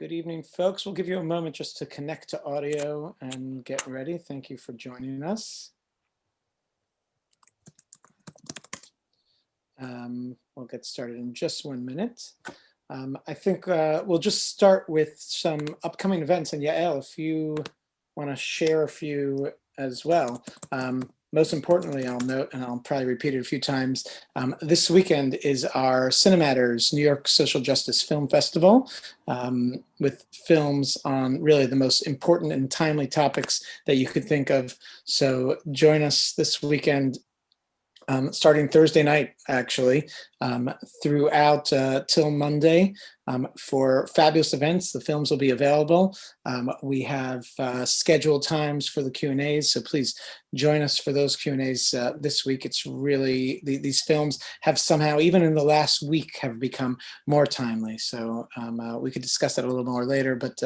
Good evening, folks. We'll give you a moment just to connect to audio and get ready. Thank you for joining us. We'll get started in just 1 minute. I think we'll just start with some upcoming events. And Yael, if you want to share a few as well. Most importantly, I'll note, and I'll probably repeat it a few times, this weekend is our Cinematters New York Social Justice Film Festival, with films on really the most important and timely topics that you could think of. So join us this weekend, starting Thursday night, actually, throughout till Monday, for fabulous events. The films will be available. We have scheduled times for the Q&As, so please join us for those Q&As this week. It's really, these films have somehow, even in the last week, have become more timely. So we could discuss that a little more later, but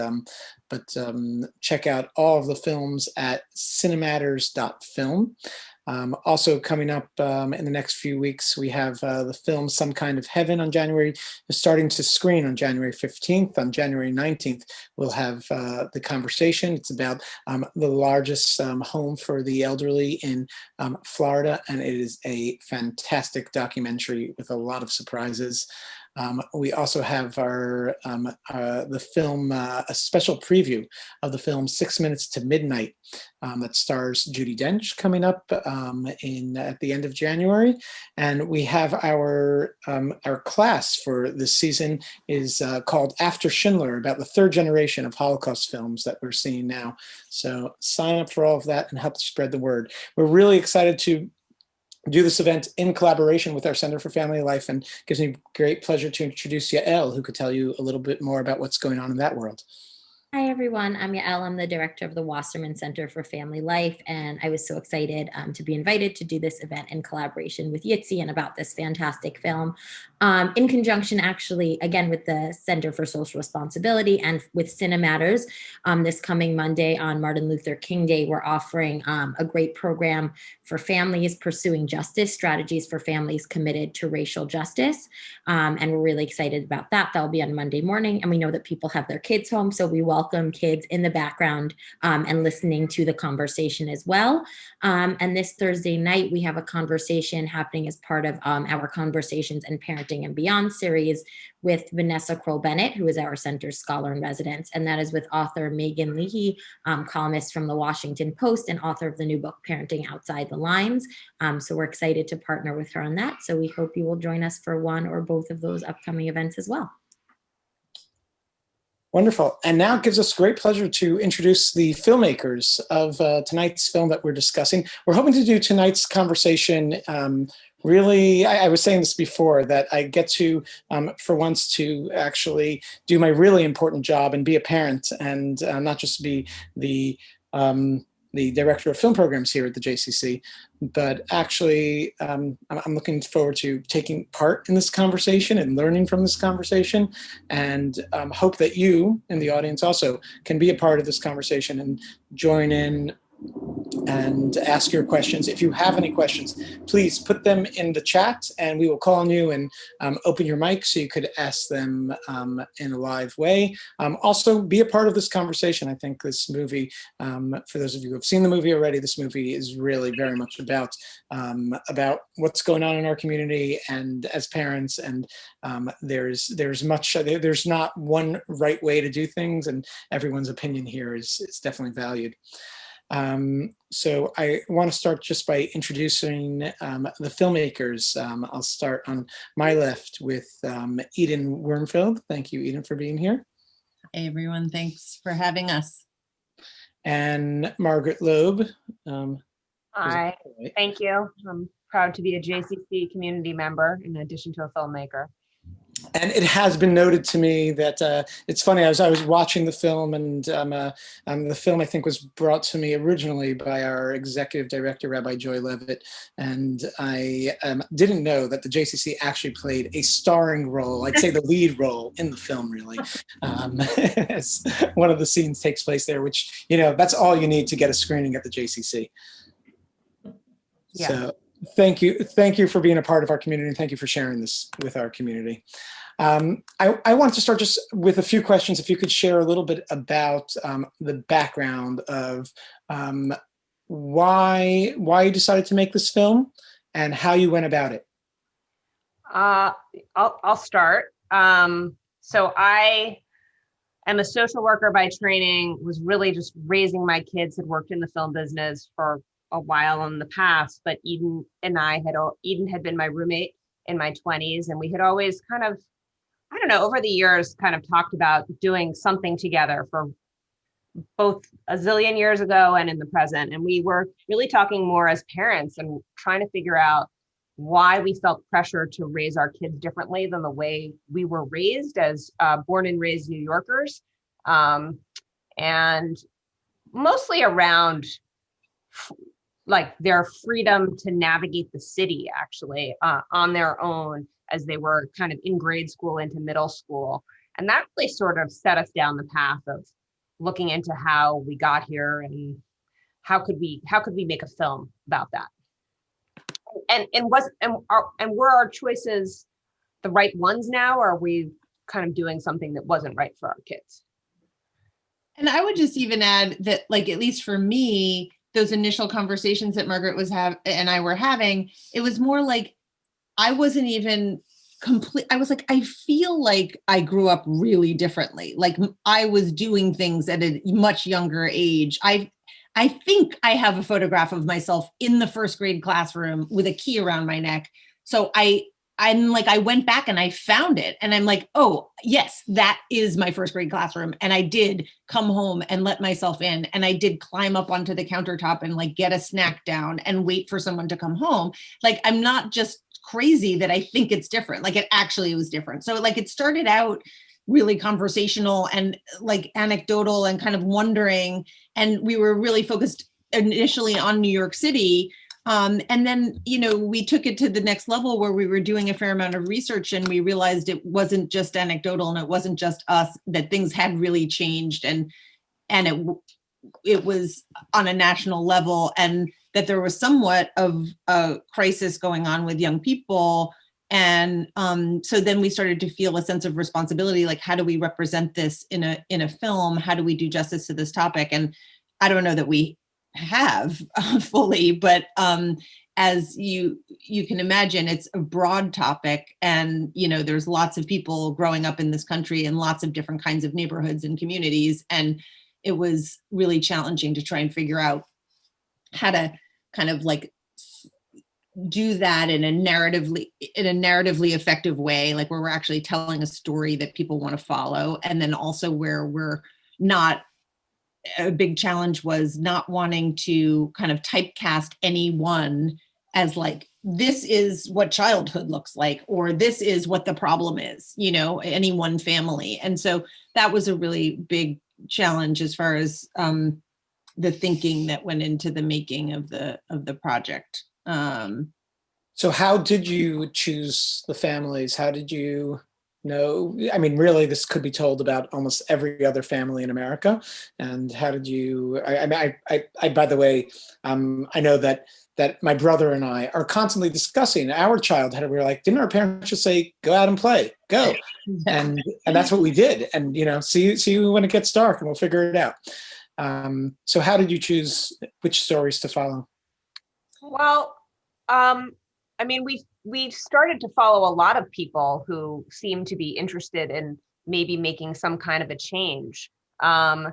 check out all of the films at cinematters.film. Also coming up in the next few weeks, we have the film Some Kind of Heaven on starting to screen on January 15th. On January 19th, we'll have the conversation. It's about the largest home for the elderly in Florida, and it is a fantastic documentary with a lot of surprises. We also have the film, a special preview of the film 6 Minutes to Midnight that stars Judi Dench, coming up at the end of January. And we have our class for this season is called After Schindler, about the third generation of Holocaust films that we're seeing now. So sign up for all of that and help spread the word. We're really excited to do this event in collaboration with our Center for Family Life, and it gives me great pleasure to introduce Yael, who could tell you a little bit more about what's going on in that world. Hi, everyone. I'm Yael. I'm the director of the Wasserman Center for Family Life, and I was so excited to be invited to do this event in collaboration with Yitzi and about this fantastic film, in conjunction, actually, again, with the Center for Social Responsibility and with Cinematters. This coming Monday on Martin Luther King Day, we're offering a great program for families pursuing justice, strategies for families committed to racial justice, and we're really excited about that. That'll be on Monday morning, and we know that people have their kids home, so we welcome kids in the background and listening to the conversation as well. And this Thursday night, we have a conversation happening as part of our Conversations and Parenting and Beyond series with Vanessa Kroll-Bennett, who is our center's scholar in residence. And that is with author Megan Leahy, columnist from the Washington Post and author of the new book, Parenting Outside the Lines. So we're excited to partner with her on that. So we hope you will join us for one or both of those upcoming events as well. Wonderful. And now it gives us great pleasure to introduce the filmmakers of tonight's film that we're discussing. We're hoping to do tonight's conversation really, I was saying this before, that I get to, for once, to actually do my really important job and be a parent, and not just be the director of film programs here at the JCC, but actually I'm looking forward to taking part in this conversation and learning from this conversation, and hope that you in the audience also can be a part of this conversation and join in and ask your questions. If you have any questions, please put them in the chat and we will call on you and open your mic so you could ask them in a live way. Also, be a part of this conversation. I think this movie, for those of you who have seen the movie already, this movie is really very much about what's going on in our community and as parents, and there's not one right way to do things, and everyone's opinion here is definitely valued. So I want to start just by introducing the filmmakers. I'll start on my left with Eden Wurmfeld. Thank you, Eden, for being here. Hey, everyone. Thanks for having us. And Margaret Loeb. Hi, thank you. I'm proud to be a JCC community member in addition to a filmmaker. And it has been noted to me that it's funny. I was watching the film, and the film, I think, was brought to me originally by our executive director, Rabbi Joy Levitt, and I didn't know that the JCC actually played a starring role. I'd say the lead role in the film, really. As one of the scenes takes place there, which, you know, that's all you need to get a screening at the JCC. Yeah. So thank you for being a part of our community, and thank you for sharing this with our community. I wanted to start just with a few questions. If you could share a little bit about the background of why you decided to make this film and how you went about it. I'll start. So I am a social worker by training, was really just raising my kids, had worked in the film business for a while in the past, but Eden had been my roommate in my 20s, and we had always kind of, I don't know, over the years kind of talked about doing something together for both a zillion years ago and in the present. And we were really talking more as parents and trying to figure out why we felt pressure to raise our kids differently than the way we were raised as born and raised New Yorkers. And mostly around like their freedom to navigate the city actually on their own as they were kind of in grade school into middle school. And that really sort of set us down the path of looking into how we got here and how could we make a film about that. And were our choices the right ones now, or are we kind of doing something that wasn't right for our kids? And I would just even add that, like, at least for me, those initial conversations that Margaret and I were having, it was more like I wasn't even complete. I was like, I feel like I grew up really differently. Like I was doing things at a much younger age. I think I have a photograph of myself in the first grade classroom with a key around my neck. So I'm like, I went back and I found it and I'm like, oh yes, that is my first grade classroom. And I did come home and let myself in. And I did climb up onto the countertop and like get a snack down and wait for someone to come home. Like, I'm not just crazy that I think it's different. Like it actually was different. So like it started out really conversational and like anecdotal and kind of wondering. And we were really focused initially on New York City. And then, we took it to the next level where we were doing a fair amount of research and we realized it wasn't just anecdotal and it wasn't just us, that things had really changed and it was on a national level, and that there was somewhat of a crisis going on with young people. And so then we started to feel a sense of responsibility, like how do we represent this in a film? How do we do justice to this topic? And I don't know that we have fully, but as you can imagine, it's a broad topic, and there's lots of people growing up in this country in lots of different kinds of neighborhoods and communities, and it was really challenging to try and figure out how to kind of like do that in a narratively effective way, like where we're actually telling a story that people want to follow, and then also where we're not. A big challenge was not wanting to kind of typecast anyone as like, this is what childhood looks like, or this is what the problem is, any one family. And so that was a really big challenge as far as the thinking that went into the making of the project. So how did you choose the families? How did you know? I mean, really, this could be told about almost every other family in America. And how did you? I by the way, I know that my brother and I are constantly discussing our childhood. We were like, didn't our parents just say, "Go out and play, go," and that's what we did. And see you when it gets dark, and we'll figure it out. So how did you choose which stories to follow? Well, I mean, we started to follow a lot of people who seem to be interested in maybe making some kind of a change. I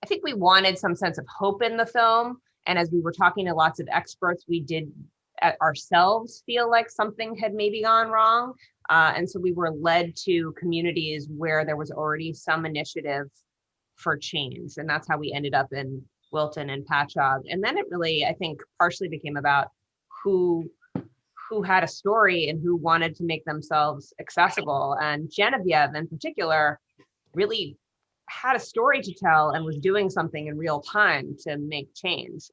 think we wanted some sense of hope in the film. And as we were talking to lots of experts, we did ourselves feel like something had maybe gone wrong. And so we were led to communities where there was already some initiative for change. And that's how we ended up in Wilton and Patchogue. And then it really, I think, partially became about who had a story and who wanted to make themselves accessible. And Genevieve in particular really had a story to tell and was doing something in real time to make change.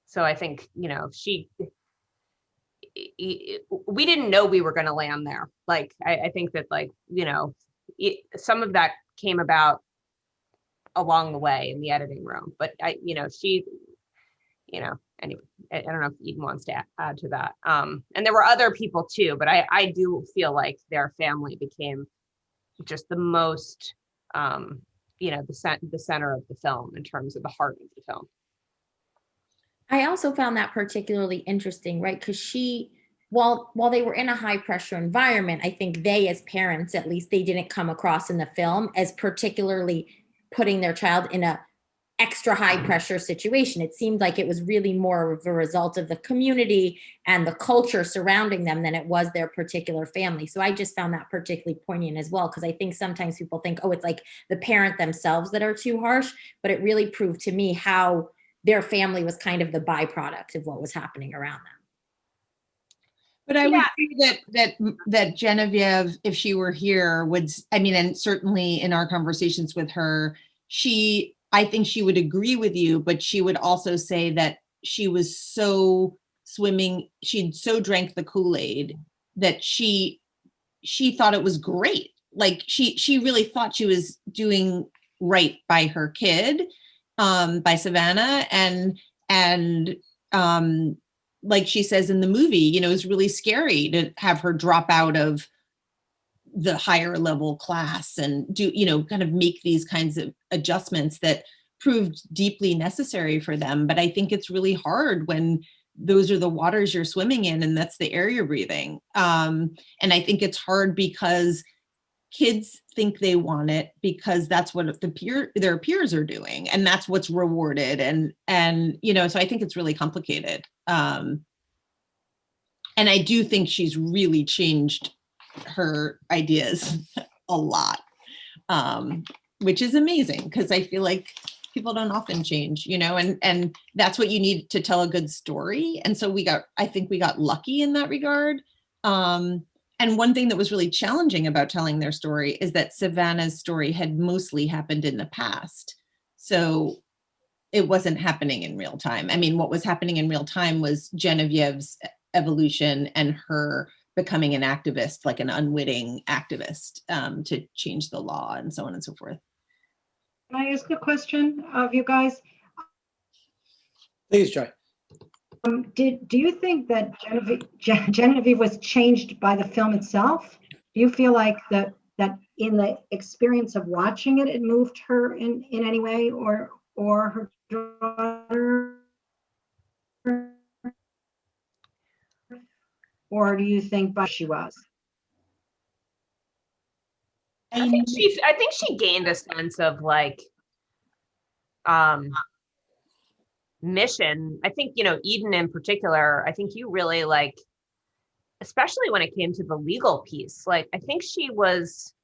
So I think, we didn't know we were going to land there. Like, I think that some of that came about along the way in the editing room, but anyway, I don't know if Eden wants to add to that. And there were other people too, but I do feel like their family became just the most, the center of the film in terms of the heart of the film. I also found that particularly interesting, right? Because while they were in a high pressure environment, I think they, as parents, at least, they didn't come across in the film as particularly putting their child in a extra high pressure situation. It seemed like it was really more of a result of the community and the culture surrounding them than it was their particular family. So I just found that particularly poignant as well, because I think sometimes people think, oh, it's like the parent themselves that are too harsh, but it really proved to me how their family was kind of the byproduct of what was happening around them. But I would say that Genevieve, if she were here, would, I mean, and certainly in our conversations with her, I think she would agree with you, but she would also say that she was so she'd so drank the Kool-Aid that she thought it was great. Like she really thought she was doing right by her kid, by Savannah, and like she says in the movie, it's really scary to have her drop out of the higher level class and do, kind of make these kinds of adjustments that proved deeply necessary for them. But I think it's really hard when those are the waters you're swimming in and that's the air you're breathing. And I think it's hard because kids think they want it because that's what their peers are doing, and that's what's rewarded. And so I think it's really complicated. And I do think she's really changed her ideas a lot, which is amazing because I feel like people don't often change, and that's what you need to tell a good story. And so I think we got lucky in that regard. And one thing that was really challenging about telling their story is that Savannah's story had mostly happened in the past. So it wasn't happening in real time. I mean, what was happening in real time was Genevieve's evolution and her becoming an activist, like an unwitting activist, to change the law and so on and so forth. Can I ask a question of you guys? Please, Joy. Do you think that Genevieve was changed by the film itself? Do you feel like that in the experience of watching it, it moved her in any way, or her daughter? Or do you think she was? I think she gained a sense of like mission. I think, Eden in particular, I think you really like, especially when it came to the legal piece, like I think she was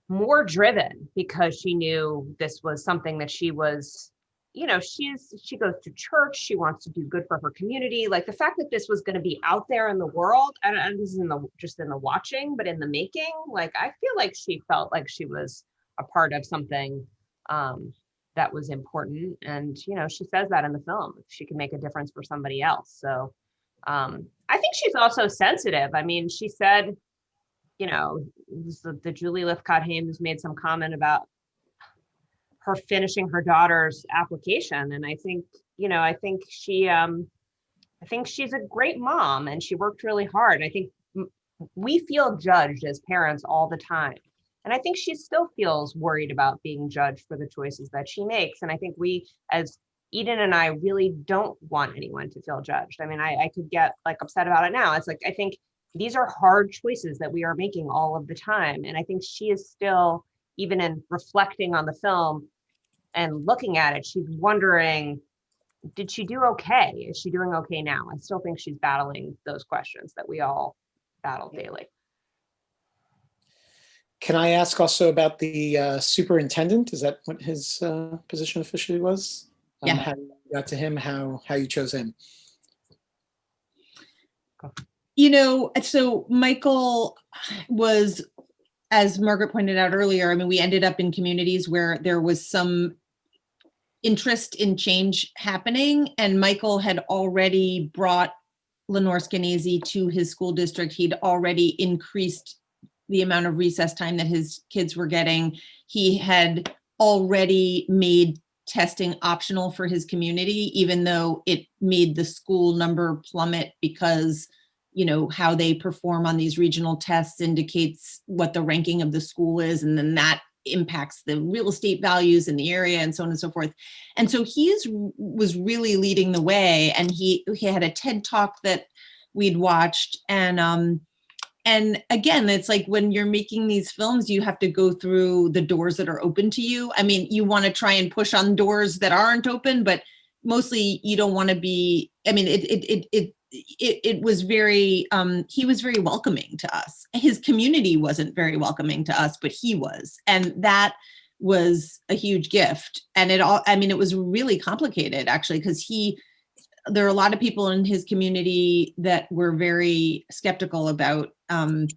more driven because she knew this was something that she was, she goes to church, she wants to do good for her community. Like the fact that this was going to be out there in the world, and this is just in the watching, but in the making, like I feel like she felt like she was a part of something that was important. And, she says that in the film, she can make a difference for somebody else. So I think she's also sensitive. I mean, she said, the Julie Lithcott-Hames made some comment about her finishing her daughter's application. And I think she's a great mom and she worked really hard. I think we feel judged as parents all the time. And I think she still feels worried about being judged for the choices that she makes. And I think we, as Eden and I, really don't want anyone to feel judged. I mean, I could get like upset about it now. It's like, I think these are hard choices that we are making all of the time. And I think she is still, even in reflecting on the film and looking at it, she's wondering, did she do okay? Is she doing okay now? I still think she's battling those questions that we all battle daily. Can I ask also about the superintendent? Is that what his position officially was? Yeah. How you got to him, how you chose him? So Michael was, as Margaret pointed out earlier, I mean, we ended up in communities where there was some interest in change happening, and Michael had already brought Lenore Skenazy to his school district. He'd already increased the amount of recess time that his kids were getting. He had already made testing optional for his community, even though it made the school number plummet because, you know, how they perform on these regional tests indicates what the ranking of the school is, and then that impacts the real estate values in the area and so on and so forth. And so was really leading the way, and he had a TED talk that we'd watched, and again, it's like when you're making these films, you have to go through the doors that are open to you. I mean, you want to try and push on doors that aren't open, but mostly you don't want to be, I mean, it was very, he was very welcoming to us. His community wasn't very welcoming to us, but he was. And that was a huge gift. And it was really complicated actually, because there are a lot of people in his community that were very skeptical about the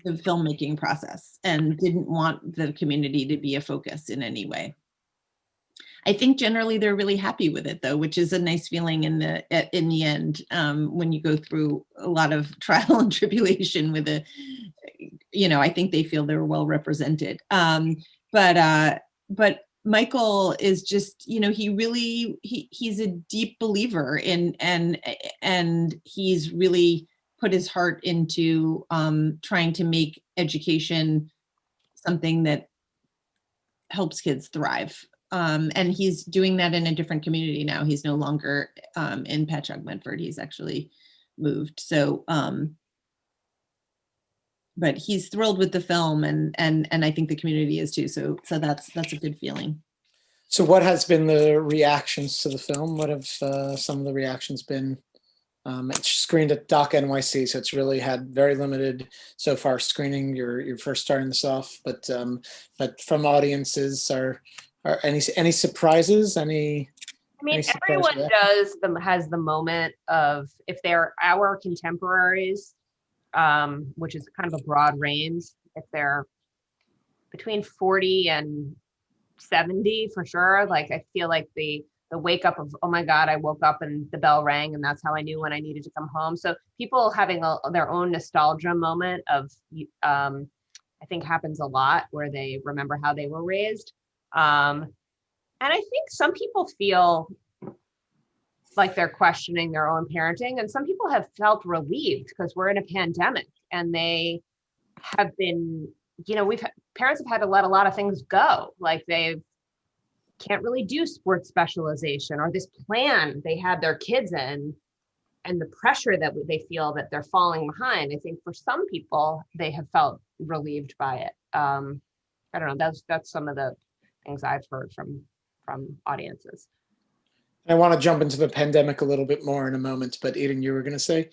filmmaking process and didn't want the community to be a focus in any way. I think generally they're really happy with it though, which is a nice feeling in the end when you go through a lot of trial and tribulation with I think they feel they're well represented. But Michael is just, he's a deep believer in, and he's really put his heart into trying to make education something that helps kids thrive. And he's doing that in a different community now. He's no longer in Patchogue Medford. He's actually moved. So, but he's thrilled with the film, and I think the community is too. So that's a good feeling. So what has been the reactions to the film? What have some of the reactions been? It's screened at Doc NYC, so it's really had very limited so far screening. You're first starting this off, but from audiences, are any surprises? Everyone has the moment of, if they're our contemporaries, which is kind of a broad range, if they're between 40 and 70 for sure, like I feel like the wake up of, oh my God, I woke up and the bell rang and that's how I knew when I needed to come home. So people having their own nostalgia moment of, I think happens a lot, where they remember how they were raised. And I think some people feel like they're questioning their own parenting, and some people have felt relieved because we're in a pandemic and they have been, parents have had to let a lot of things go. Like they can't really do sports specialization or this plan they had their kids in, and the pressure that they feel that they're falling behind. I think for some people, they have felt relieved by it. I don't know. That's some of the things I've heard from audiences. I want to jump into the pandemic a little bit more in a moment, but Eden, you were going to say?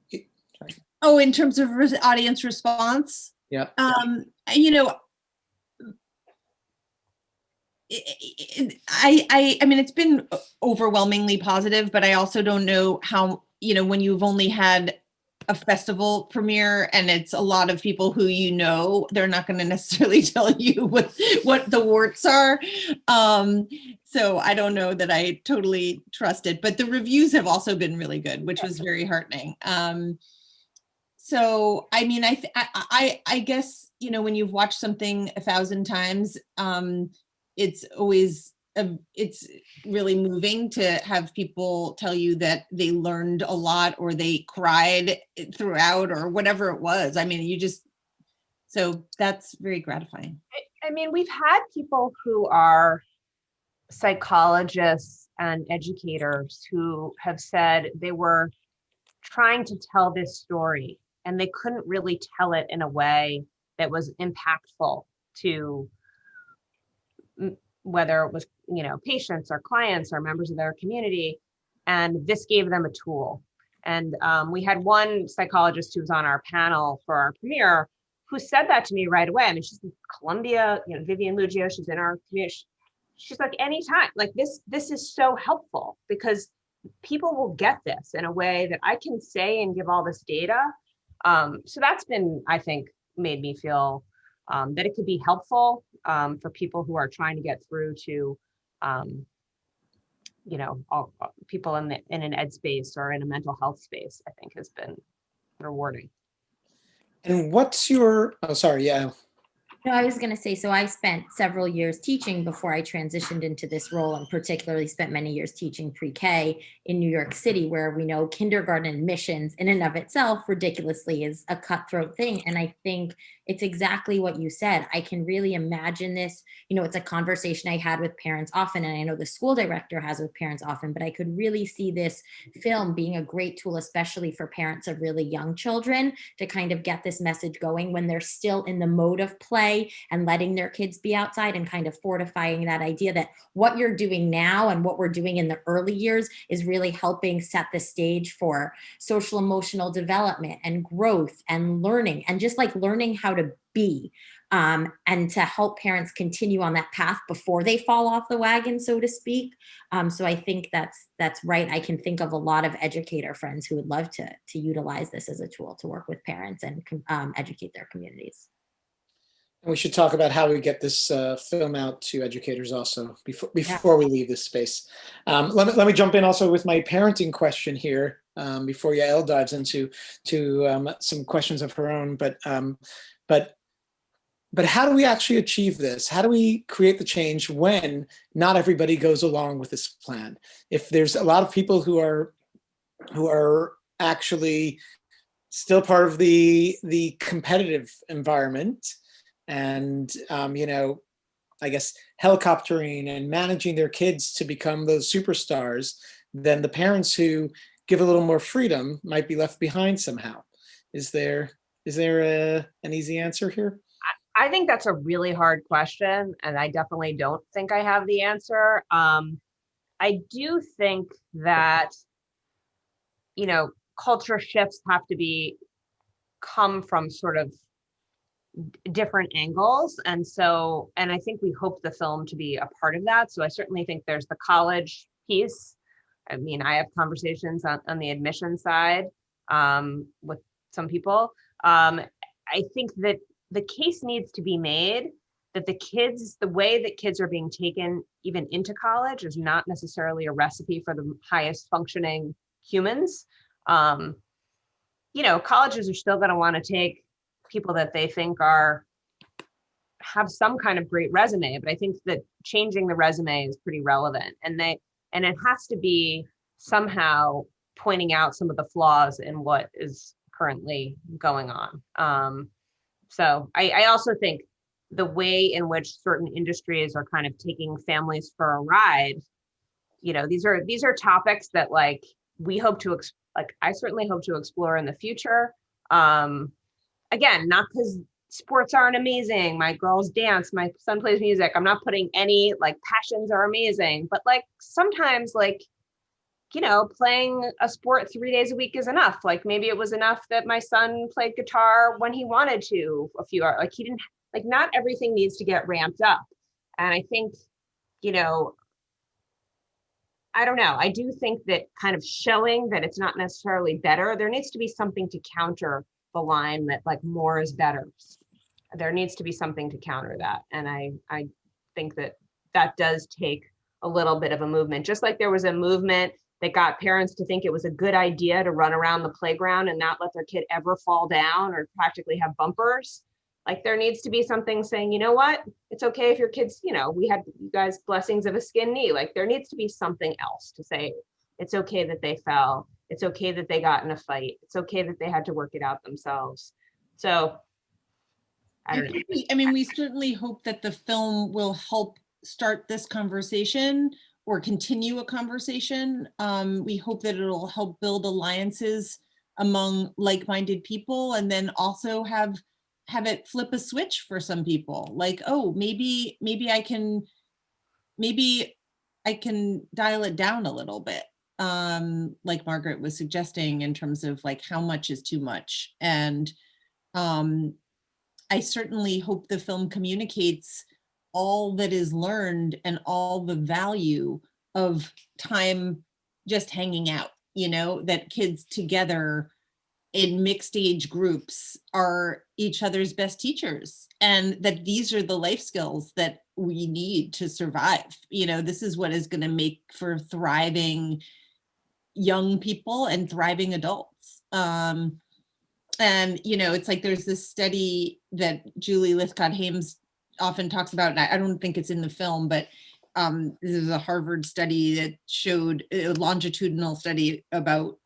Sorry. Oh, in terms of audience response? Yeah. I mean, it's been overwhelmingly positive, but I also don't know how, when you've only had a festival premiere and it's a lot of people who, they're not going to necessarily tell you what the warts are. So I don't know that I totally trust it, but the reviews have also been really good, which was very heartening. So, I mean, I guess, when you've watched something 1,000 times, it's always, it's really moving to have people tell you that they learned a lot or they cried throughout or whatever it was. I mean, so that's very gratifying. I mean, we've had people who are psychologists and educators who have said they were trying to tell this story and they couldn't really tell it in a way that was impactful to whether it was, patients or clients or members of their community. And this gave them a tool. And we had one psychologist who was on our panel for our premiere who said that to me right away. I mean, she's in Columbia, Vivian Lugio, she's in our community. She's like, anytime, like this is so helpful because people will get this in a way that I can say and give all this data. So that's been, I think, made me feel that it could be helpful for people who are trying to get through to, all people in an ed space or in a mental health space, I think has been rewarding. And what's your, oh, sorry, yeah. No, I was going to say, so I spent several years teaching before I transitioned into this role, and particularly spent many years teaching pre-K in New York City, where we know kindergarten admissions in and of itself ridiculously is a cutthroat thing. And I think it's exactly what you said. I can really imagine this, it's a conversation I had with parents often, and I know the school director has with parents often, but I could really see this film being a great tool, especially for parents of really young children, to kind of get this message going when they're still in the mode of play and letting their kids be outside, and kind of fortifying that idea that what you're doing now and what we're doing in the early years is really helping set the stage for social emotional development and growth and learning, and just like learning how to be, and to help parents continue on that path before they fall off the wagon, so to speak. So I think that's right. I can think of a lot of educator friends who would love to utilize this as a tool to work with parents and educate their communities. And we should talk about how we get this film out to educators also before we leave this space. Let me jump in also with my parenting question here before Yael dives into some questions of her own. But how do we actually achieve this? How do we create the change when not everybody goes along with this plan? If there's a lot of people who are actually still part of the competitive environment, and I guess helicoptering and managing their kids to become those superstars, then the parents who give a little more freedom might be left behind somehow. Is there an easy answer here? I think that's a really hard question, and I definitely don't think I have the answer. I do think that, culture shifts have to come from sort of different angles. And I think we hope the film to be a part of that. So I certainly think there's the college piece. I mean, I have conversations on the admission side with some people. I think that the case needs to be made that the way that kids are being taken even into college is not necessarily a recipe for the highest functioning humans. Colleges are still going to want to take people that they think have some kind of great resume, but I think that changing the resume is pretty relevant, and it has to be somehow pointing out some of the flaws in what is currently going on. So I also think the way in which certain industries are kind of taking families for a ride, these are topics that we hope to I certainly hope to explore in the future. Again, not because sports aren't amazing. My girls dance, my son plays music. I'm not putting any passions are amazing, but sometimes playing a sport 3 days a week is enough. Maybe it was enough that my son played guitar when he wanted to a few hours. He didn't not everything needs to get ramped up. And I think, I don't know. I do think that kind of showing that it's not necessarily better. There needs to be something to counter the line that more is better. There needs to be something to counter that. And I think that does take a little bit of a movement. Just like there was a movement that got parents to think it was a good idea to run around the playground and not let their kid ever fall down or practically have bumpers. There needs to be something saying, you know what, it's okay if your kids, we had you guys blessings of a skin knee. There needs to be something else to say, it's okay that they fell. It's okay that they got in a fight. It's okay that they had to work it out themselves. So I don't know. We certainly hope that the film will help start this conversation or continue a conversation. We hope that it'll help build alliances among like-minded people, and then also have it flip a switch for some people. Maybe I can dial it down a little bit. Like Margaret was suggesting, in terms of how much is too much. And I certainly hope the film communicates all that is learned and all the value of time just hanging out, that kids together in mixed age groups are each other's best teachers, and that these are the life skills that we need to survive. This is what is going to make for thriving young people and thriving adults. And, it's like there's this study that Julie Lythcott-Haims often talks about, and I don't think it's in the film, but this is a Harvard study that showed a longitudinal study about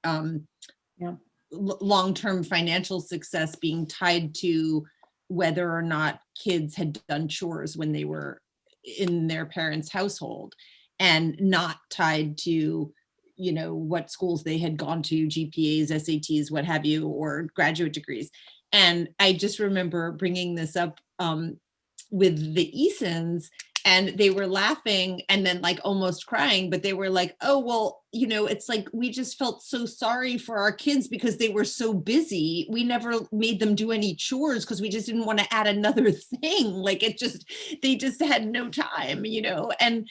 long-term financial success being tied to whether or not kids had done chores when they were in their parents' household, and not tied to what schools they had gone to, GPAs, SATs, what have you, or graduate degrees. And I just remember bringing this up with the Easons, and they were laughing and then like almost crying, but they were like, oh, well, it's like, we just felt so sorry for our kids because they were so busy. We never made them do any chores because we just didn't want to add another thing. Like they just had no time, and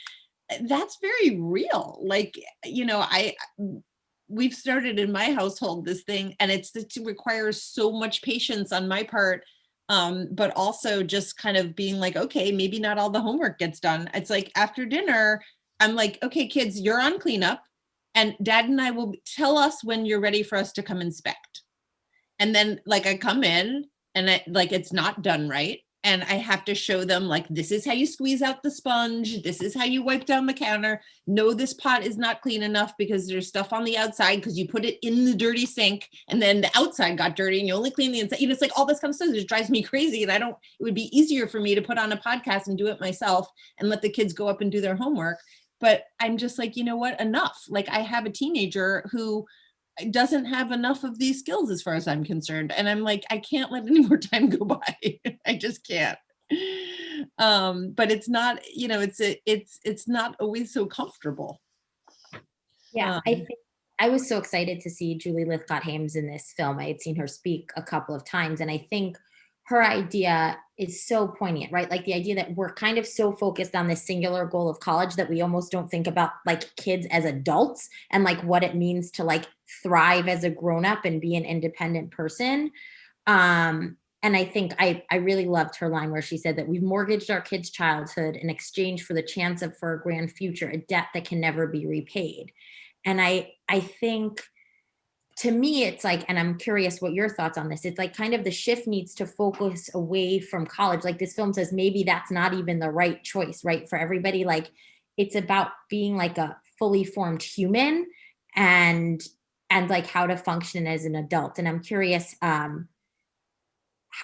that's very real. Like, we've started in my household this thing, and it requires so much patience on my part. But also just kind of being like, okay, maybe not all the homework gets done. It's like after dinner, I'm like, okay, kids, you're on cleanup, and Dad and I will tell us when you're ready for us to come inspect. And then like I come in and it's not done right. And I have to show them like, this is how you squeeze out the sponge. This is how you wipe down the counter. No, this pot is not clean enough because there's stuff on the outside because you put it in the dirty sink and then the outside got dirty and you only clean the inside. It's like all this kind of stuff just drives me crazy. And it would be easier for me to put on a podcast and do it myself and let the kids go up and do their homework. But I'm just like, you know what, enough. Like I have a teenager who doesn't have enough of these skills as far as I'm concerned. And I'm like, I can't let any more time go by. I just can't. But it's not, it's not always so comfortable. Yeah, I think I was so excited to see Julie Lythcott-Haims in this film. I had seen her speak a couple of times, and I think her idea is so poignant, right? Like the idea that we're kind of so focused on this singular goal of college that we almost don't think about like kids as adults and like what it means to like thrive as a grown-up and be an independent person. And I think I really loved her line where she said that we've mortgaged our kids' childhood in exchange for the chance for a grand future, a debt that can never be repaid. And I think, to me, it's like, and I'm curious what your thoughts on this, it's like kind of the shift needs to focus away from college. Like this film says, maybe that's not even the right choice, right? For everybody, like it's about being like a fully formed human and like how to function as an adult. And I'm curious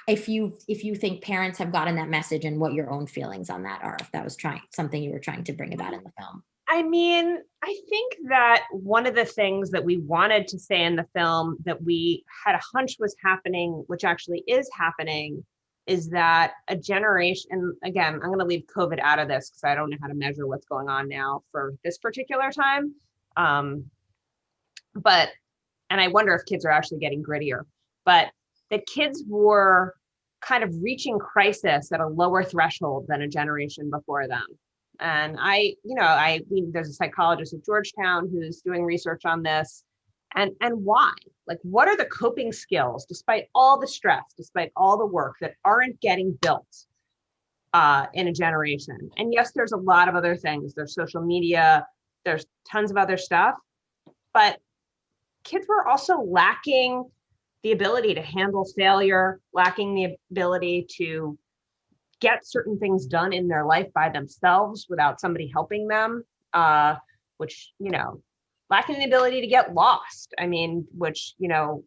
if you think parents have gotten that message and what your own feelings on that are, if that was something you were trying to bring about in the film. I mean, I think that one of the things that we wanted to say in the film that we had a hunch was happening, which actually is happening, is that a generation, and again, I'm going to leave COVID out of this because I don't know how to measure what's going on now for this particular time. And I wonder if kids are actually getting grittier, but the kids were kind of reaching crisis at a lower threshold than a generation before them. And there's a psychologist at Georgetown who's doing research on this, and why, like, what are the coping skills, despite all the stress, despite all the work, that aren't getting built in a generation? And yes, there's a lot of other things. There's social media, there's tons of other stuff, but kids were also lacking the ability to handle failure, lacking the ability to get certain things done in their life by themselves without somebody helping them, which, lacking the ability to get lost. I mean, which, no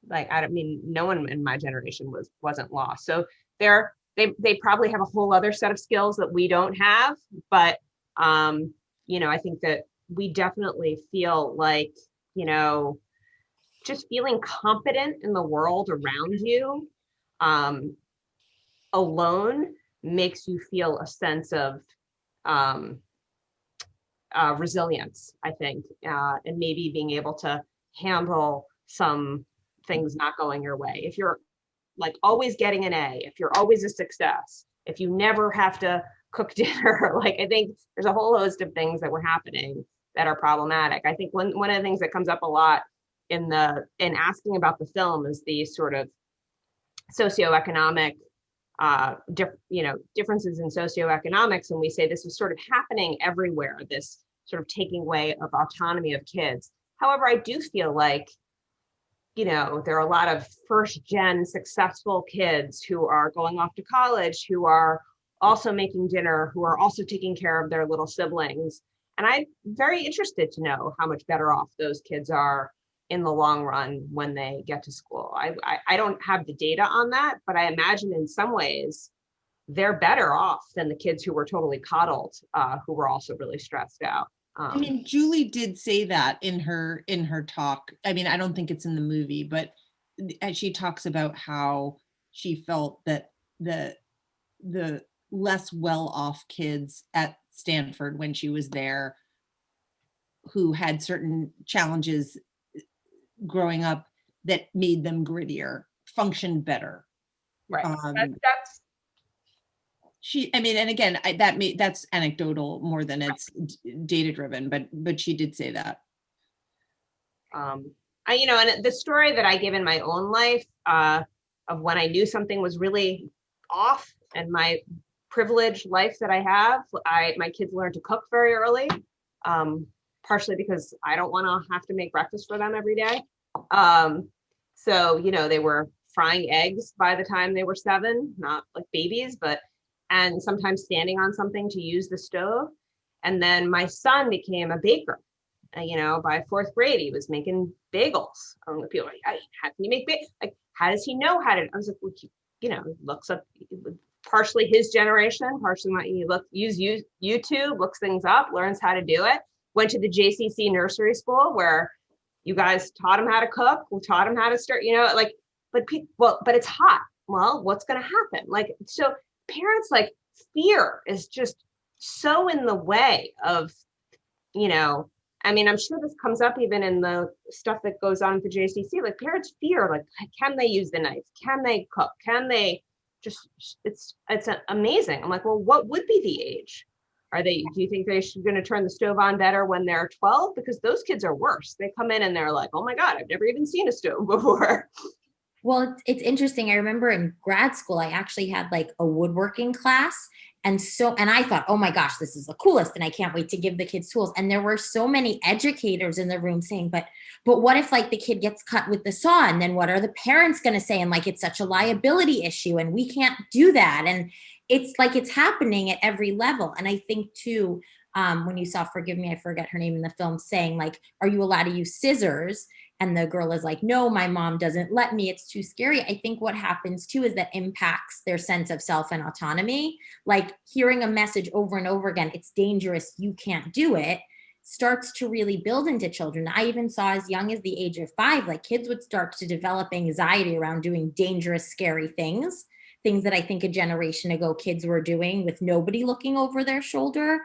one in my generation wasn't lost. So they probably have a whole other set of skills that we don't have. But, I think that we definitely feel like, just feeling competent in the world around you, alone makes you feel a sense of resilience, I think, and maybe being able to handle some things not going your way. If you're like always getting an A, if you're always a success, if you never have to cook dinner, like I think there's a whole host of things that were happening that are problematic. I think one of the things that comes up a lot in asking about the film is the sort of socioeconomic differences in socioeconomics, and we say this is sort of happening everywhere, this sort of taking away of autonomy of kids. However, I do feel like there are a lot of first gen successful kids who are going off to college, who are also making dinner, who are also taking care of their little siblings. And I'm very interested to know how much better off those kids are in the long run when they get to school. I don't have the data on that, but I imagine in some ways they're better off than the kids who were totally coddled, who were also really stressed out. I mean, Julie did say that in her talk. I mean, I don't think it's in the movie, but she talks about how she felt that the less well-off kids at Stanford when she was there, who had certain challenges growing up that made them grittier, functioned better. Right. That's I mean, and again, that's anecdotal more than it's data driven, but she did say that. And the story that I give in my own life of when I knew something was really off, and my privileged life that I have, my kids learned to cook very early, partially because I don't want to have to make breakfast for them every day. So, they were frying eggs by the time they were 7, not like babies, and sometimes standing on something to use the stove. And then my son became a baker. By 4th grade, he was making bagels. People are like, how can you make bagels? Like, how does he know how to? I was like, well, looks up, partially his generation, partially use YouTube, looks things up, learns how to do it. Went to the JCC nursery school where you guys taught him how to cook. We taught him how to start, but it's hot. Well, what's going to happen? So parents, fear is just so in the way of, I'm sure this comes up even in the stuff that goes on at the JCC, parents fear, can they use the knife? Can they cook? Can they it's amazing. I'm like, well, what would be the age? Do you think they're going to turn the stove on better when they're 12? Because those kids are worse. They come in and they're like, oh my God, I've never even seen a stove before. Well, it's interesting. I remember in grad school, I actually had a woodworking class. And I thought, oh my gosh, this is the coolest. And I can't wait to give the kids tools. And there were so many educators in the room saying, but what if the kid gets cut with the saw? And then what are the parents going to say? And it's such a liability issue and we can't do that. And it's it's happening at every level. And I think too, when you saw, forgive me, I forget her name in the film, saying are you allowed to use scissors? And the girl is like, no, my mom doesn't let me. It's too scary. I think what happens too is that impacts their sense of self and autonomy. Hearing a message over and over again, it's dangerous, you can't do it, starts to really build into children. I even saw as young as the age of 5, kids would start to develop anxiety around doing dangerous, scary things that I think a generation ago kids were doing with nobody looking over their shoulder.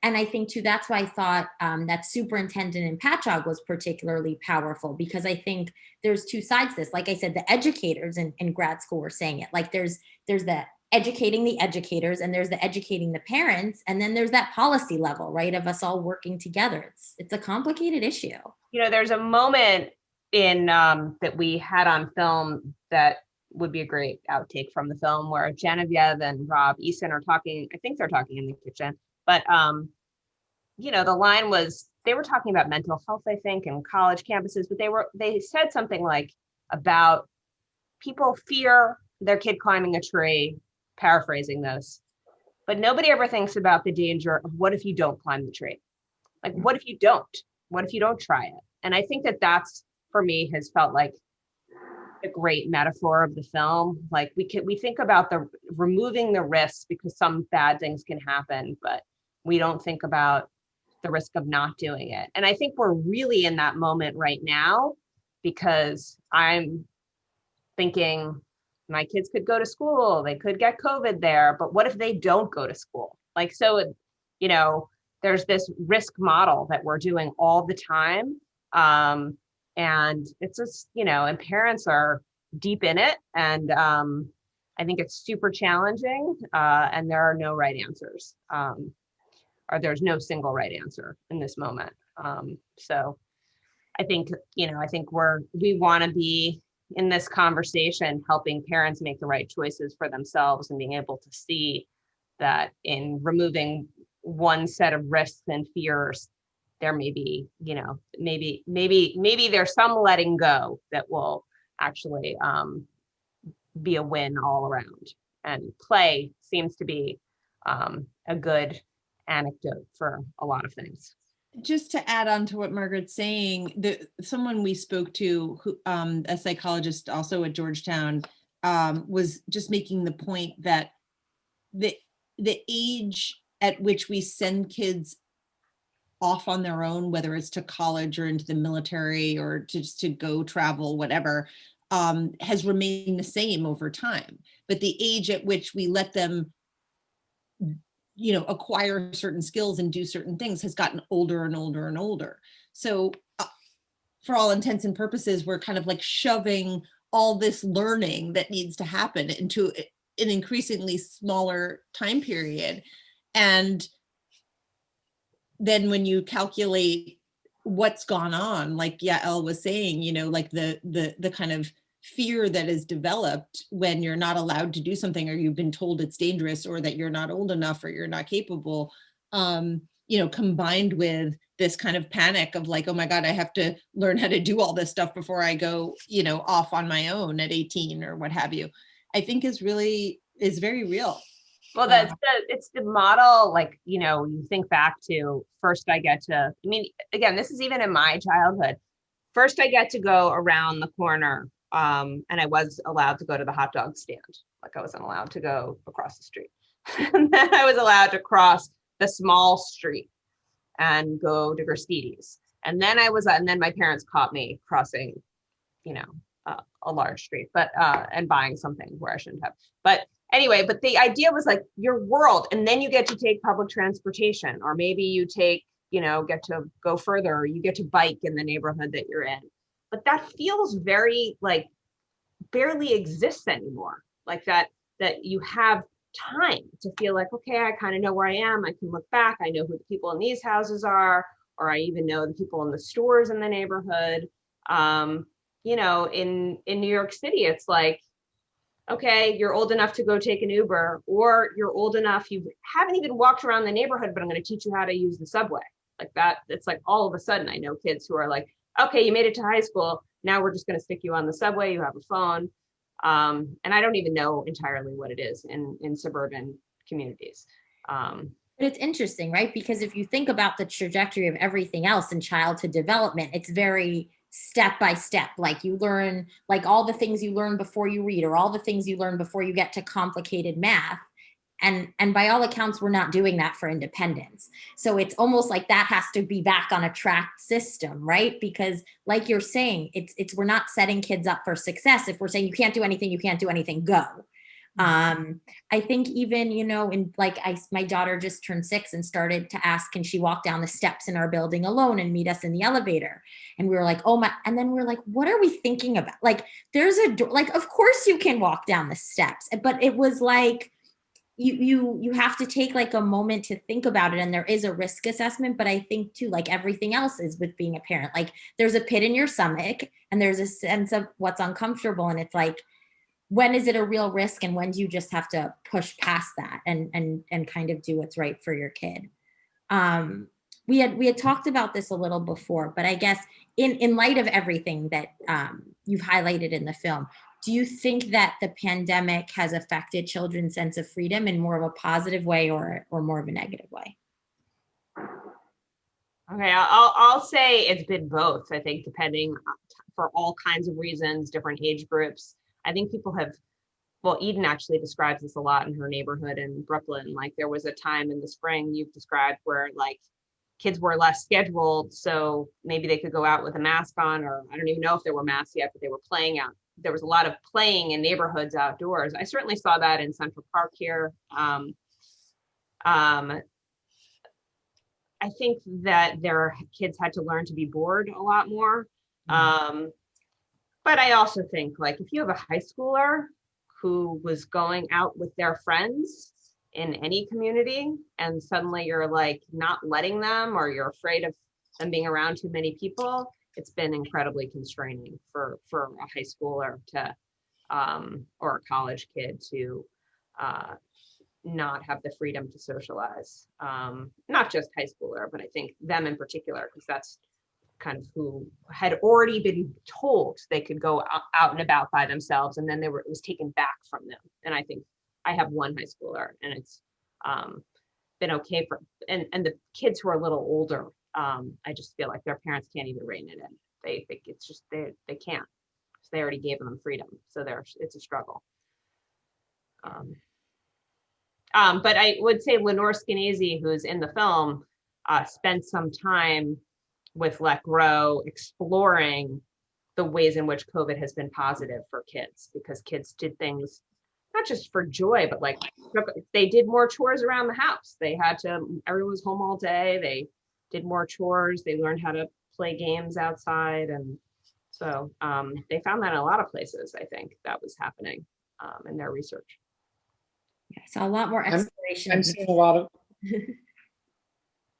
And I think too, that's why I thought that superintendent in Patchogue was particularly powerful, because I think there's two sides to this. Like I said, the educators in grad school were saying it. There's the educating the educators, and there's the educating the parents, and then there's that policy level, right, of us all working together. It's a complicated issue. There's a moment in that we had on film that would be a great outtake from the film, where Genevieve and Rob Eason are talking. I think they're talking in the kitchen. But, the line was, they were talking about mental health, I think, and college campuses, but they said something about people fear their kid climbing a tree, paraphrasing this, but nobody ever thinks about the danger of what if you don't climb the tree? What if you don't? What if you don't try it? And I think that's, for me, has felt like a great metaphor of the film. We think about the removing the risks because some bad things can happen, but we don't think about the risk of not doing it. And I think we're really in that moment right now, because I'm thinking my kids could go to school, they could get COVID there, but what if they don't go to school? There's this risk model that we're doing all the time. And it's just, and parents are deep in it. And I think it's super challenging, and there are no right answers. Or there's no single right answer in this moment. So I think, we want to be in this conversation, helping parents make the right choices for themselves, and being able to see that in removing one set of risks and fears, there may be, you know, maybe there's some letting go that will actually be a win all around. And play seems to be a good anecdote for a lot of things. Just to add on to what Margaret's saying, someone we spoke to, who, a psychologist also at Georgetown, was just making the point that the age at which we send kids off on their own, whether it's to college or into the military or just to go travel, whatever, has remained the same over time. But the age at which we let them, you know, acquire certain skills and do certain things has gotten older and older and older. So for all intents and purposes, we're kind of like shoving all this learning that needs to happen into an increasingly smaller time period. And then when you calculate what's gone on, like Yael was saying, you know, like the kind of fear that is developed when you're not allowed to do something, or you've been told it's dangerous, or that you're not old enough, or you're not capable, you know, combined with this kind of panic of like, oh my God, I have to learn how to do all this stuff before I go, you know, off on my own at 18 or what have you, I think is very real. Well, it's the model, like, you know, you think back to first I get to, I mean, again, this is even in my childhood. First I get to go around the corner, and I was allowed to go to the hot dog stand. Like I wasn't allowed to go across the street. And then I was allowed to cross the small street and go to Gristedes. And then and then my parents caught me crossing, you know, a large street, but, and buying something where I shouldn't have. But anyway, but the idea was like your world, and then you get to take public transportation, or maybe you take, you know, get to go further, or you get to bike in the neighborhood that you're in. But that feels very like barely exists anymore. Like that you have time to feel like, okay, I kind of know where I am. I can look back. I know who the people in these houses are, or I even know the people in the stores in the neighborhood. You know, in New York City, it's like, okay, you're old enough to go take an Uber, or you're old enough, you haven't even walked around the neighborhood, but I'm going to teach you how to use the subway. Like that, it's like all of a sudden I know kids who are like, okay, you made it to high school, now we're just going to stick you on the subway, you have a phone. And I don't even know entirely what it is in suburban communities. But it's interesting, right? Because if you think about the trajectory of everything else in childhood development, it's very step by step. Like you learn, like all the things you learn before you read, or all the things you learn before you get to complicated math. And by all accounts, we're not doing that for independence. So it's almost like that has to be back on a tracked system, right? Because like you're saying, it's we're not setting kids up for success. If we're saying you can't do anything, go. I think even, you know, in like my daughter just turned 6 and started to ask, can she walk down the steps in our building alone and meet us in the elevator? And we were like, oh my, and then we're like, what are we thinking about? Like, there's a door, like, of course you can walk down the steps, but it was like, you have to take like a moment to think about it. And there is a risk assessment, but I think too, like everything else is with being a parent, like there's a pit in your stomach and there's a sense of what's uncomfortable. And it's like, when is it a real risk? And when do you just have to push past that and kind of do what's right for your kid? We had talked about this a little before, but I guess in light of everything that you've highlighted in the film, do you think that the pandemic has affected children's sense of freedom in more of a positive way or more of a negative way? Okay, I'll say it's been both. I think depending for all kinds of reasons, different age groups. I think people have, well, Eden actually describes this a lot in her neighborhood in Brooklyn. Like there was a time in the spring you've described where like kids were less scheduled. So maybe they could go out with a mask on, or I don't even know if there were masks yet, but they were playing out. There was a lot of playing in neighborhoods outdoors. I certainly saw that in Central Park here. I think that their kids had to learn to be bored a lot more. But I also think like if you have a high schooler who was going out with their friends in any community and suddenly you're like not letting them, or you're afraid of them being around too many people, it's been incredibly constraining for a high schooler to or a college kid to not have the freedom to socialize. Not just high schooler, but I think them in particular, because that's kind of who had already been told they could go out and about by themselves, and then it was taken back from them. And I think I have one high schooler, and it's been okay for, and the kids who are a little older, I just feel like their parents can't even rein it in. They think it's just they can't, because they already gave them freedom, so it's a struggle. But I would say Lenore Skenazy, who's in the film, spent some time with Let Grow exploring the ways in which COVID has been positive for kids, because kids did things not just for joy, but like they did more chores around the house. Everyone was home all day. They did more chores. They learned how to play games outside. And so they found that in a lot of places, I think, that was happening in their research. Yeah, so a lot more exploration. I'm seeing a lot of.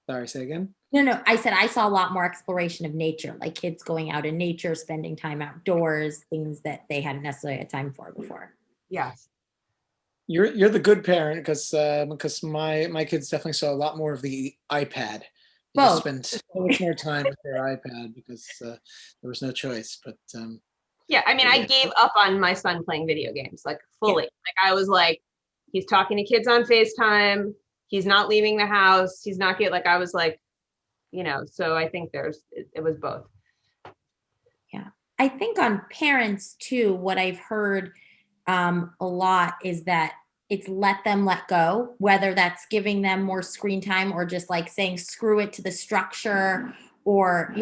Sorry, say again. No, I said I saw a lot more exploration of nature, like kids going out in nature, spending time outdoors, things that they hadn't necessarily had time for before. Yes. You're the good parent, because my kids definitely saw a lot more of the iPad. They just spent so much more time with their iPad because there was no choice. But yeah, I mean, I gave up on my son playing video games, like fully. Yeah. Like I was like, he's talking to kids on FaceTime. He's not leaving the house. He's not getting, like, I was like, so I think it was both. Yeah. I think on parents too, what I've heard a lot is that it's let them let go, whether that's giving them more screen time or just like saying, screw it to the structure, or,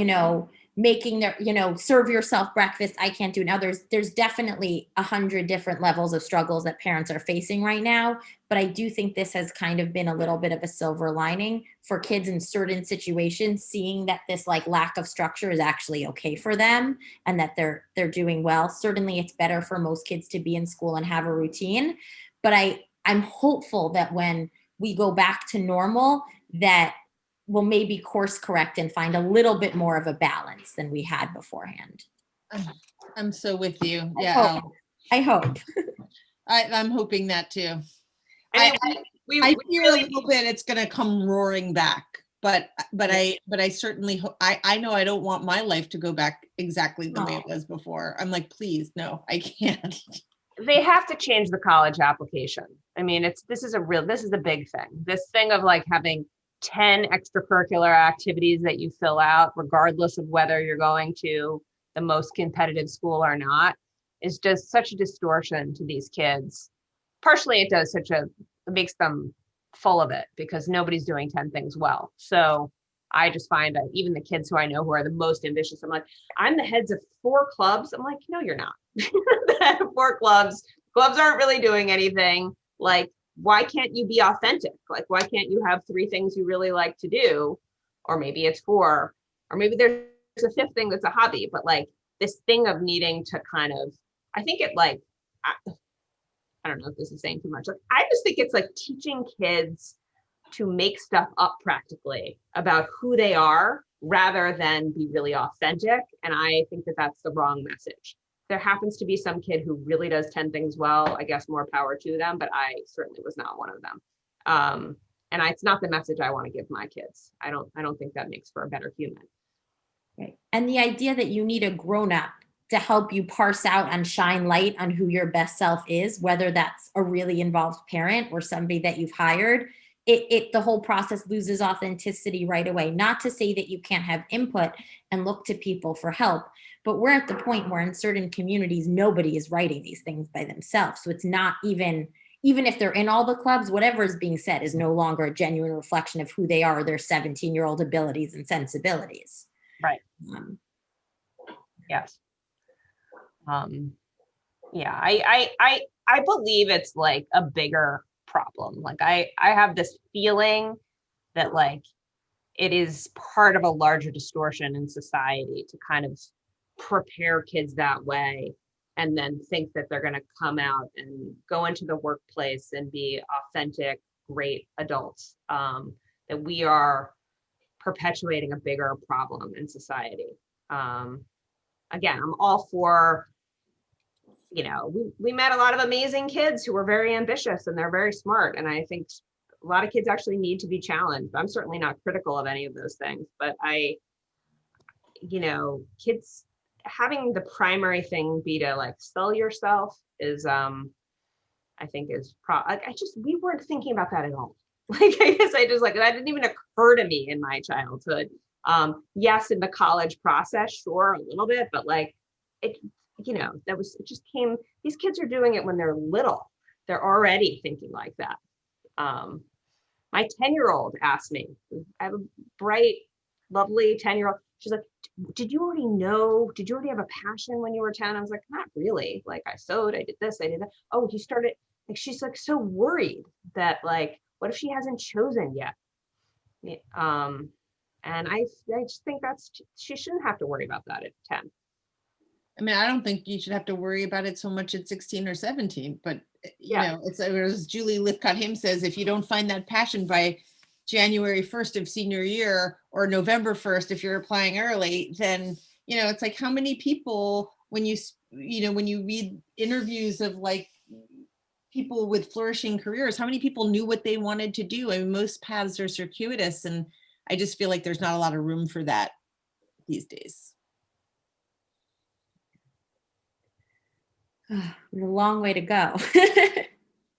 making their, serve yourself breakfast. I can't do it now. There's definitely 100 different levels of struggles that parents are facing right now. But I do think this has kind of been a little bit of a silver lining for kids in certain situations, seeing that this like lack of structure is actually okay for them and that they're doing well. Certainly it's better for most kids to be in school and have a routine. But I'm hopeful that when we go back to normal, that we'll maybe course correct and find a little bit more of a balance than we had beforehand. I'm so with you. Yeah. I hope. I'm hoping that too. I fear a little bit it's going to come roaring back, but I certainly I know I don't want my life to go back exactly the way it was before. I'm like, please, no, I can't. They have to change the college application. I mean, this is a big thing. This thing of like having 10 extracurricular activities that you fill out, regardless of whether you're going to the most competitive school or not, is just such a distortion to these kids. Partially it makes them full of it because nobody's doing 10 things well. So I just find that even the kids who I know who are the most ambitious, I'm like, I'm the heads of 4 clubs. I'm like, no, you're not. 4 clubs aren't really doing anything. Like, why can't you be authentic? Like, why can't you have 3 things you really like to do? Or maybe it's 4, or maybe there's a 5th thing that's a hobby, but like this thing of needing to kind of, I think it like, I don't know if this is saying too much. Like, I just think it's like teaching kids to make stuff up practically about who they are rather than be really authentic. And I think that that's the wrong message. There happens to be some kid who really does 10 things well, I guess more power to them, but I certainly was not one of them. And it's not the message I want to give my kids. I don't think that makes for a better human. Right. And the idea that you need a grown-up to help you parse out and shine light on who your best self is, whether that's a really involved parent or somebody that you've hired, the whole process loses authenticity right away. Not to say that you can't have input and look to people for help, but we're at the point where in certain communities, nobody is writing these things by themselves. So it's not even if they're in all the clubs, whatever is being said is no longer a genuine reflection of who they are or their 17-year-old abilities and sensibilities. Right. Yes. Yeah, I believe it's like a bigger problem. Like I have this feeling that like it is part of a larger distortion in society to kind of prepare kids that way and then think that they're going to come out and go into the workplace and be authentic, great adults. That we are perpetuating a bigger problem in society. Again, I'm all for we met a lot of amazing kids who were very ambitious and they're very smart. And I think a lot of kids actually need to be challenged. I'm certainly not critical of any of those things, but kids having the primary thing be to like sell yourself is, I think is we weren't thinking about that at all. Like, I guess that didn't even occur to me in my childhood. Yes, in the college process, sure, a little bit, but like it, it just came, these kids are doing it when they're little. They're already thinking like that. My 10-year-old asked me, I have a bright, lovely 10-year-old. She's like, did you already have a passion when you were 10? I was like, not really. Like, I sewed, I did this, I did that. Oh, you started, like, she's like so worried that like, what if she hasn't chosen yet? And I just think she shouldn't have to worry about that at 10. I mean, I don't think you should have to worry about it so much at 16 or 17, but it's as Julie Lithcott-Him says, if you don't find that passion by January 1st of senior year or November 1st, if you're applying early, then, it's like how many people, when you read interviews of like people with flourishing careers, how many people knew what they wanted to do? I mean, most paths are circuitous, and I just feel like there's not a lot of room for that these days. A long way to go. I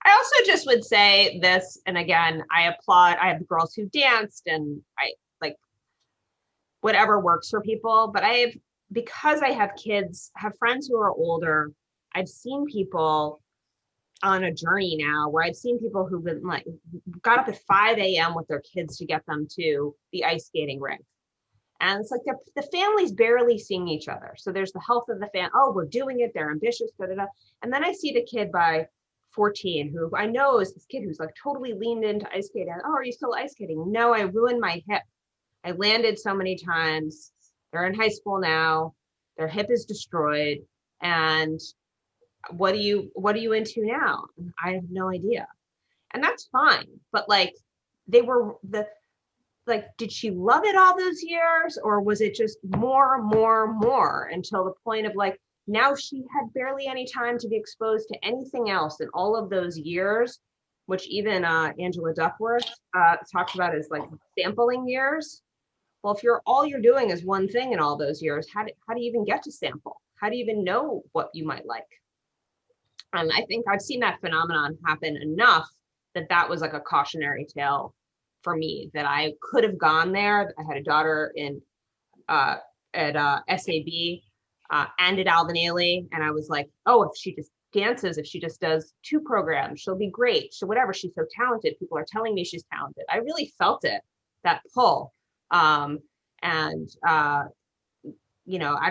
also just would say this, and again, I applaud, I have girls who danced and I like whatever works for people, but because I have kids, have friends who are older, I've seen people on a journey now where I've seen people who've been like, got up at 5 a.m. with their kids to get them to the ice skating rink. And it's like the family's barely seeing each other. So there's the health of the family. Oh, we're doing it. They're ambitious. Da, da, da. And then I see the kid by 14 who I know is this kid who's like totally leaned into ice skating. Oh, are you still ice skating? No, I ruined my hip. I landed so many times. They're in high school now. Their hip is destroyed. And what are you into now? I have no idea. And that's fine. But like did she love it all those years, or was it just more until the point of like, now she had barely any time to be exposed to anything else in all of those years, which even Angela Duckworth talks about as like sampling years. Well, if all you're doing is one thing in all those years, how do you even get to sample? How do you even know what you might like? And I think I've seen that phenomenon happen enough that was like a cautionary tale for me, that I could have gone there. I had a daughter at SAB and at Alvin Ailey, and I was like, oh, if she just dances, if she just does 2 programs, she'll be great. So whatever, she's so talented. People are telling me she's talented. I really felt it, that pull. I don't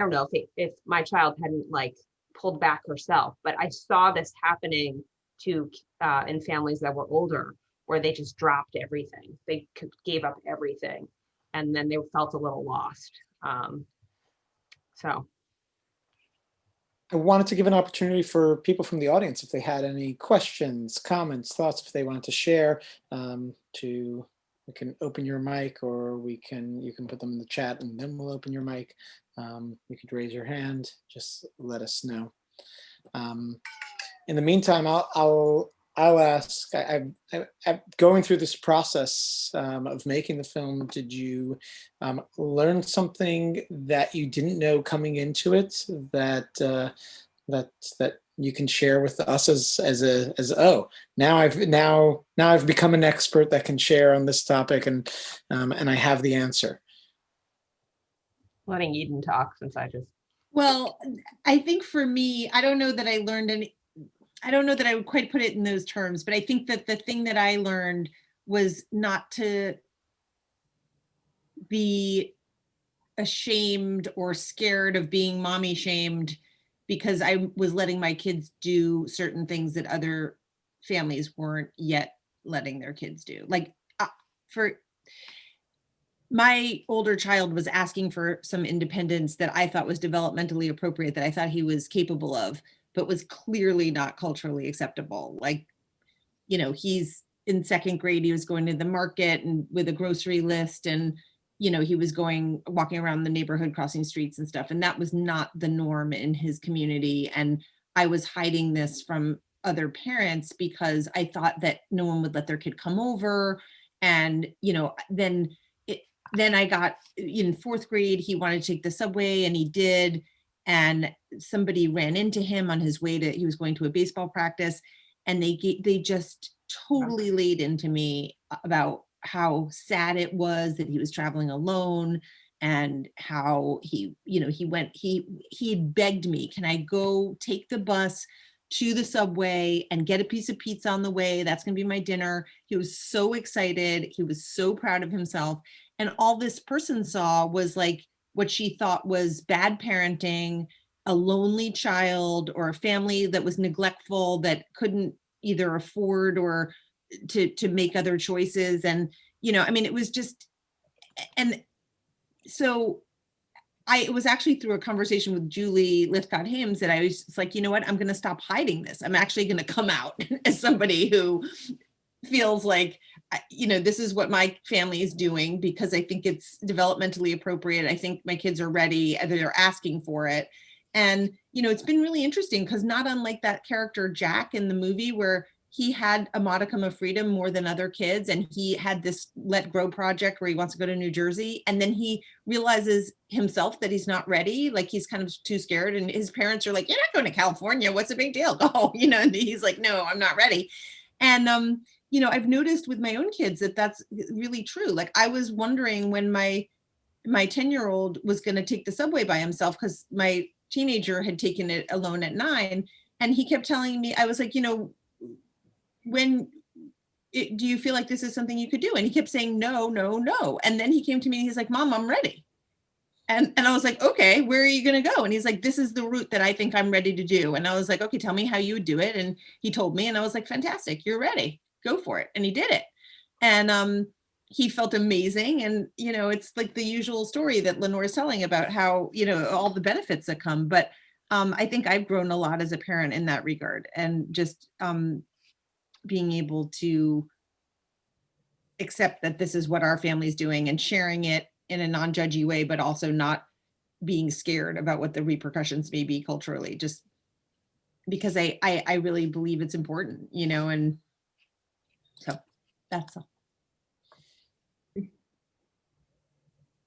know if my child hadn't like pulled back herself, but I saw this happening in families that were older, where they just dropped everything. They gave up everything, and then they felt a little lost. So. I wanted to give an opportunity for people from the audience, if they had any questions, comments, thoughts, if they wanted to share, we can open your mic, or you can put them in the chat and then we'll open your mic. You could raise your hand, just let us know. In the meantime, I'll ask, I'm going through this process of making the film. Did you learn something that you didn't know coming into it that you can share with us now I've become an expert that can share on this topic, and I have the answer? Letting Eden talk, since Well, I think for me, I don't know that I learned any. I don't know that I would quite put it in those terms, but I think that the thing that I learned was not to be ashamed or scared of being mommy shamed because I was letting my kids do certain things that other families weren't yet letting their kids do. Like for my older child was asking for some independence that I thought was developmentally appropriate, that I thought he was capable of, but was clearly not culturally acceptable. Like, he's in 2nd grade, he was going to the market and with a grocery list, and, he was walking around the neighborhood, crossing streets and stuff. And that was not the norm in his community. And I was hiding this from other parents because I thought that no one would let their kid come over. And, then I got in 4th grade, he wanted to take the subway, and he did. And somebody ran into him on his way he was going to a baseball practice, and they just totally laid into me about how sad it was that he was traveling alone, and how he begged me, can I go take the bus to the subway and get a piece of pizza on the way? That's going to be my dinner. He was so excited. He was so proud of himself. And all this person saw was like what she thought was bad parenting, a lonely child, or a family that was neglectful, that couldn't either afford or to make other choices. And, it was just, and so it was actually through a conversation with Julie Lithcott-Hames that I was just like, you know what, I'm going to stop hiding this. I'm actually going to come out as somebody who feels like, this is what my family is doing, because I think it's developmentally appropriate. I think my kids are ready. They're asking for it. And, it's been really interesting, because not unlike that character Jack in the movie, where he had a modicum of freedom more than other kids, and he had this Let Grow project where he wants to go to New Jersey, and then he realizes himself that he's not ready, like he's kind of too scared, and his parents are like, you're not going to California, what's the big deal, go, and he's like, no, I'm not ready. And I've noticed with my own kids that that's really true. Like, I was wondering when my 10-year-old was going to take the subway by himself, because my teenager had taken it alone at 9, and he kept telling me, I was like, do you feel like this is something you could do? And he kept saying, no, no, no. And then he came to me and he's like, Mom, I'm ready. And I was like, okay, where are you going to go? And he's like, this is the route that I think I'm ready to do. And I was like, okay, tell me how you would do it. And he told me, and I was like, fantastic, you're ready, go for it. And he did it. And he felt amazing. And, it's like the usual story that Lenore is telling about how, all the benefits that come. But I think I've grown a lot as a parent in that regard, and just being able to accept that this is what our family's doing, and sharing it in a non-judgy way, but also not being scared about what the repercussions may be culturally, just because I really believe it's important, and so that's all.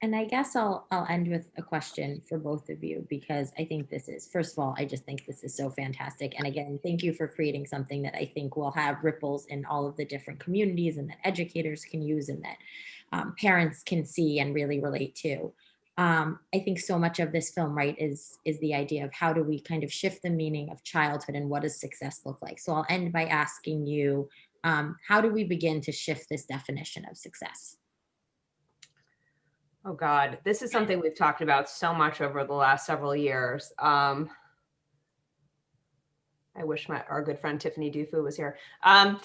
And I guess I'll end with a question for both of you, because I think this is, first of all, I just think this is so fantastic. And again, thank you for creating something that I think will have ripples in all of the different communities, and that educators can use, and that parents can see and really relate to. I think so much of this film, right, is the idea of how do we kind of shift the meaning of childhood, and what does success look like? So I'll end by asking you, how do we begin to shift this definition of success? Oh God, this is something we've talked about so much over the last several years. I wish our good friend Tiffany Dufu was here. I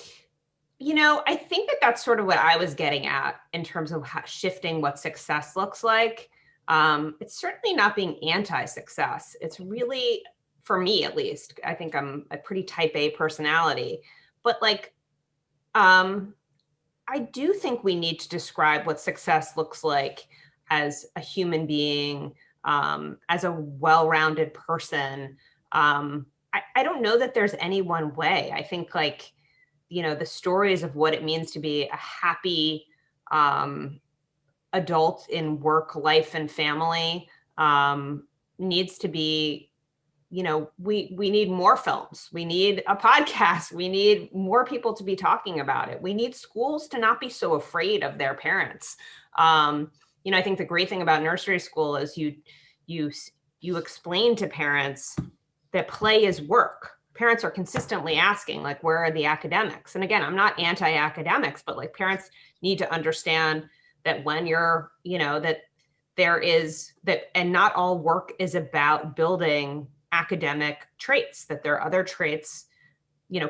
think that's sort of what I was getting at in terms of shifting what success looks like. It's certainly not being anti-success. It's really, for me at least, I think I'm a pretty type A personality, but I do think we need to describe what success looks like as a human being, as a well-rounded person. I don't know that there's any one way. I think the stories of what it means to be a happy adult in work, life, and family needs to be, we need more films. We need a podcast. We need more people to be talking about it. We need schools to not be so afraid of their parents. I think the great thing about nursery school is you explain to parents that play is work. Parents are consistently asking, where are the academics? And again, I'm not anti-academics, but parents need to understand that when you're, that there is that, and not all work is about building academic traits, that there are other traits,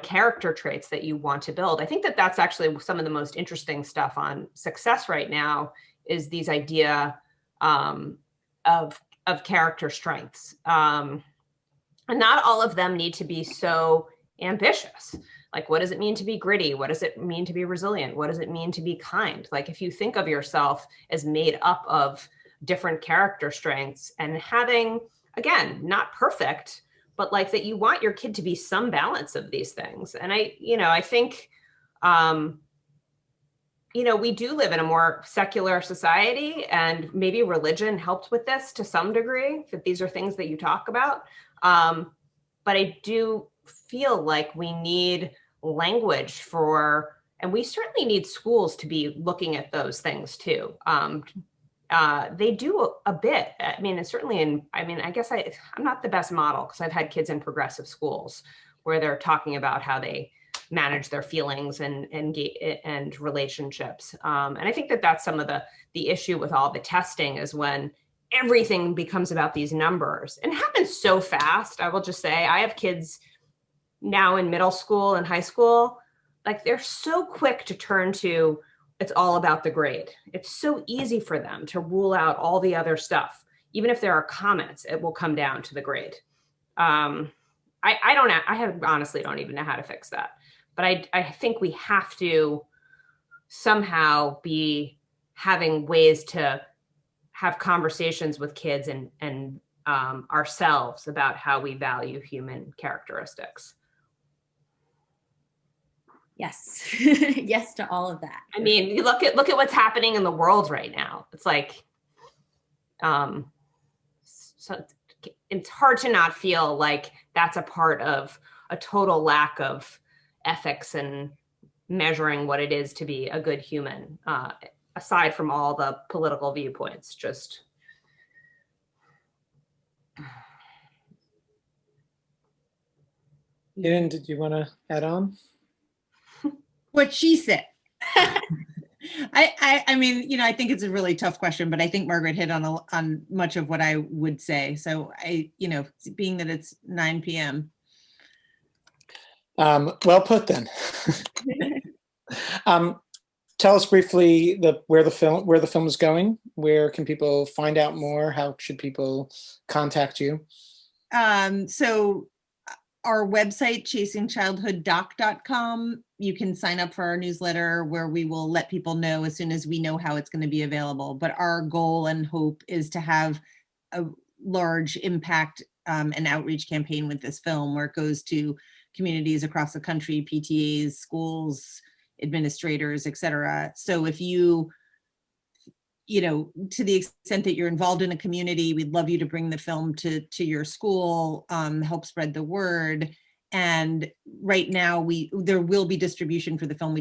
character traits that you want to build. I think that that's actually some of the most interesting stuff on success right now, is these idea of character strengths. And not all of them need to be so ambitious. What does it mean to be gritty? What does it mean to be resilient? What does it mean to be kind? If you think of yourself as made up of different character strengths, and having, again, not perfect, but like that you want your kid to be some balance of these things. And I think, we do live in a more secular society, and maybe religion helped with this to some degree, that these are things that you talk about. But I do feel like we need language for, and we certainly need schools to be looking at those things too. They do a bit. I mean, it's certainly I guess I'm not the best model because I've had kids in progressive schools where they're talking about how they manage their feelings and relationships. And I think that that's some of the issue with all the testing, is when everything becomes about these numbers, and it happens so fast. I will just say, I have kids now in middle school and high school, like they're so quick to turn to, it's all about the grade. It's so easy for them to rule out all the other stuff. Even if there are comments, it will come down to the grade. I honestly don't even know how to fix that. But I think we have to somehow be having ways to have conversations with kids and ourselves about how we value human characteristics. Yes. Yes to all of that. I mean, you look at what's happening in the world right now. It's like, so it's hard to not feel like that's a part of a total lack of ethics and measuring what it is to be a good human, aside from all the political viewpoints. Just Ian, did you want to add on? What she said. I mean, I think it's a really tough question, but I think Margaret hit on much of what I would say. So being that it's 9 p.m. Well put then. Tell us briefly where the film is going. Where can people find out more? How should people contact you? So our website, chasingchildhooddoc.com, you can sign up for our newsletter where we will let people know as soon as we know how it's going to be available. But our goal and hope is to have a large impact and outreach campaign with this film, where it goes to communities across the country, PTAs, schools, administrators, et cetera. So if to the extent that you're involved in a community, we'd love you to bring the film to your school, help spread the word. And right now there will be distribution for the film.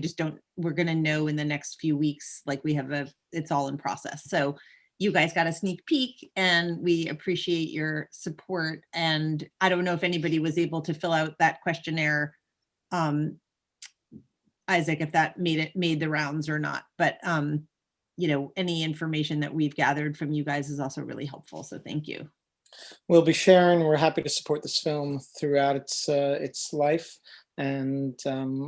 We're going to know in the next few weeks, like it's all in process. So you guys got a sneak peek, and we appreciate your support. And I don't know if anybody was able to fill out that questionnaire, Isaac, if that made the rounds or not, but any information that we've gathered from you guys is also really helpful. So thank you. We'll be sharing. We're happy to support this film throughout its life, and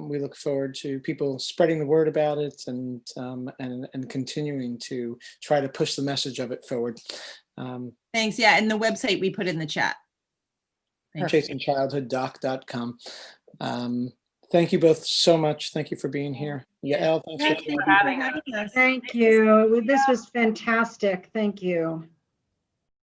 we look forward to people spreading the word about it and continuing to try to push the message of it forward. Thanks. Yeah, and the website we put in the chat. ChasingChildhoodDoc.com. Thank you both so much. Thank you for being here. Yael, thanks for having us. Thank you. This was fantastic. Thank you.